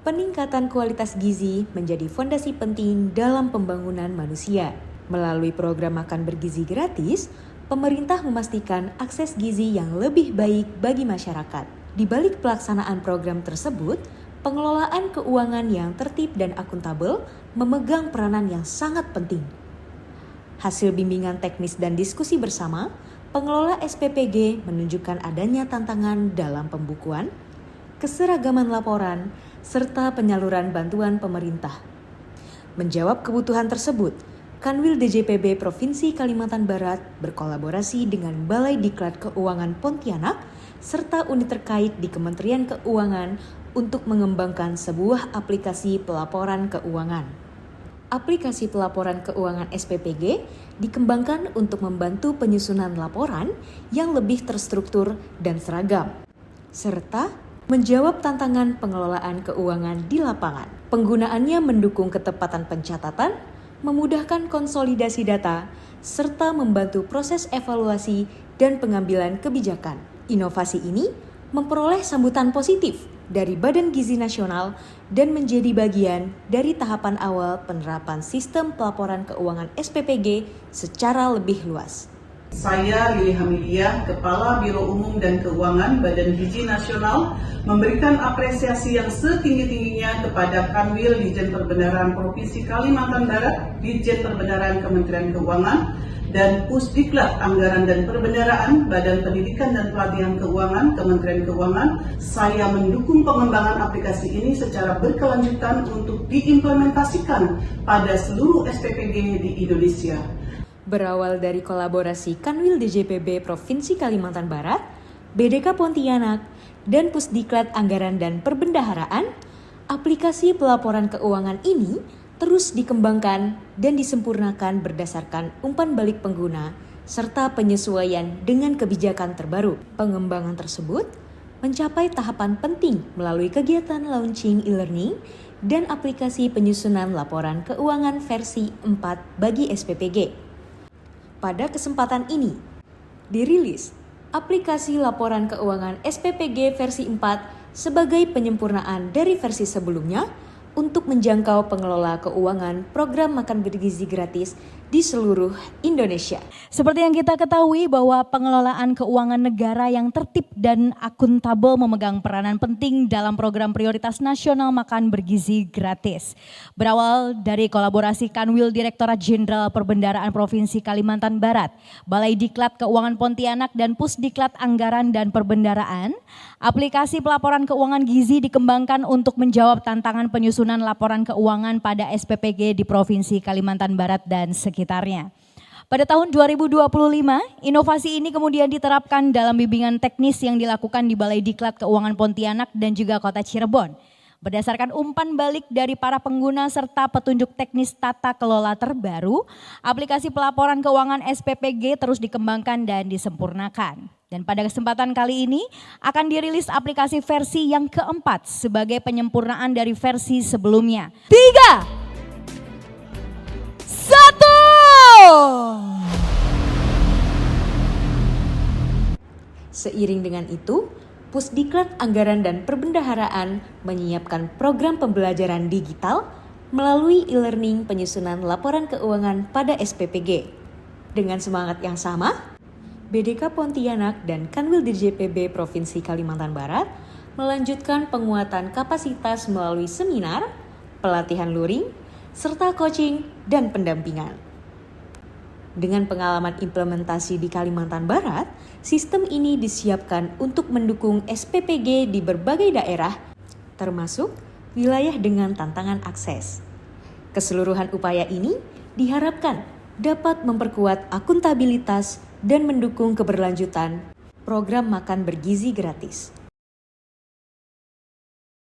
Peningkatan kualitas gizi menjadi fondasi penting dalam pembangunan manusia. Melalui program makan bergizi gratis, pemerintah memastikan akses gizi yang lebih baik bagi masyarakat. Di balik pelaksanaan program tersebut, pengelolaan keuangan yang tertib dan akuntabel memegang peranan yang sangat penting. Hasil bimbingan teknis dan diskusi bersama, pengelola SPPG menunjukkan adanya tantangan dalam pembukuan, keseragaman laporan, serta penyaluran bantuan pemerintah. Menjawab kebutuhan tersebut, Kanwil DJPB Provinsi Kalimantan Barat berkolaborasi dengan Balai Diklat Keuangan Pontianak serta unit terkait di Kementerian Keuangan untuk mengembangkan sebuah aplikasi pelaporan keuangan. Aplikasi pelaporan keuangan SPPG dikembangkan untuk membantu penyusunan laporan yang lebih terstruktur dan seragam, serta menjawab tantangan pengelolaan keuangan di lapangan. Penggunaannya mendukung ketepatan pencatatan, memudahkan konsolidasi data, serta membantu proses evaluasi dan pengambilan kebijakan. Inovasi ini memperoleh sambutan positif dari Badan Gizi Nasional dan menjadi bagian dari tahapan awal penerapan sistem pelaporan keuangan SPPG secara lebih luas. Saya Lili Hamidiah, Kepala Biro Umum dan Keuangan Badan Gizi Nasional, memberikan apresiasi yang setinggi-tingginya kepada Kanwil Ditjen Perbendaharaan Provinsi Kalimantan Barat, Ditjen Perbendaharaan Kementerian Keuangan, dan Pusdiklat Anggaran dan Perbendaharaan Badan Pendidikan dan Pelatihan Keuangan Kementerian Keuangan. Saya mendukung pengembangan aplikasi ini secara berkelanjutan untuk diimplementasikan pada seluruh SPPG di Indonesia. Berawal dari kolaborasi Kanwil DJPB Provinsi Kalimantan Barat, BDK Pontianak, dan Pusdiklat Anggaran dan Perbendaharaan, aplikasi pelaporan keuangan ini terus dikembangkan dan disempurnakan berdasarkan umpan balik pengguna serta penyesuaian dengan kebijakan terbaru. Pengembangan tersebut mencapai tahapan penting melalui kegiatan launching e-learning dan aplikasi penyusunan laporan keuangan versi 4 bagi SPPG. Pada kesempatan ini, dirilis aplikasi laporan keuangan SPPG versi 4 sebagai penyempurnaan dari versi sebelumnya untuk menjangkau pengelola keuangan program makan bergizi gratis di seluruh Indonesia. Seperti yang kita ketahui bahwa pengelolaan keuangan negara yang tertib dan akuntabel memegang peranan penting dalam program prioritas nasional makan bergizi gratis. Berawal dari kolaborasi Kanwil Direktorat Jenderal Perbendaharaan Provinsi Kalimantan Barat, Balai Diklat Keuangan Pontianak dan Pusdiklat Anggaran dan Perbendaharaan, aplikasi pelaporan keuangan gizi dikembangkan untuk menjawab tantangan penyusunan laporan keuangan pada SPPG di Provinsi Kalimantan Barat dan sekitarnya. Pada tahun 2025, inovasi ini kemudian diterapkan dalam bimbingan teknis yang dilakukan di Balai Diklat Keuangan Pontianak dan juga Kota Cirebon. Berdasarkan umpan balik dari para pengguna serta petunjuk teknis tata kelola terbaru, aplikasi pelaporan keuangan SPPG terus dikembangkan dan disempurnakan. Dan pada kesempatan kali ini akan dirilis aplikasi versi yang keempat sebagai penyempurnaan dari versi sebelumnya. 3, 1. Seiring dengan itu, Pusdiklat Anggaran dan Perbendaharaan menyiapkan program pembelajaran digital melalui e-learning penyusunan laporan keuangan pada SPPG. Dengan semangat yang sama, BDK Pontianak dan Kanwil DJPB Provinsi Kalimantan Barat melanjutkan penguatan kapasitas melalui seminar, pelatihan luring, serta coaching dan pendampingan. Dengan pengalaman implementasi di Kalimantan Barat, sistem ini disiapkan untuk mendukung SPPG di berbagai daerah, termasuk wilayah dengan tantangan akses. Keseluruhan upaya ini diharapkan dapat memperkuat akuntabilitas dan mendukung keberlanjutan program makan bergizi gratis.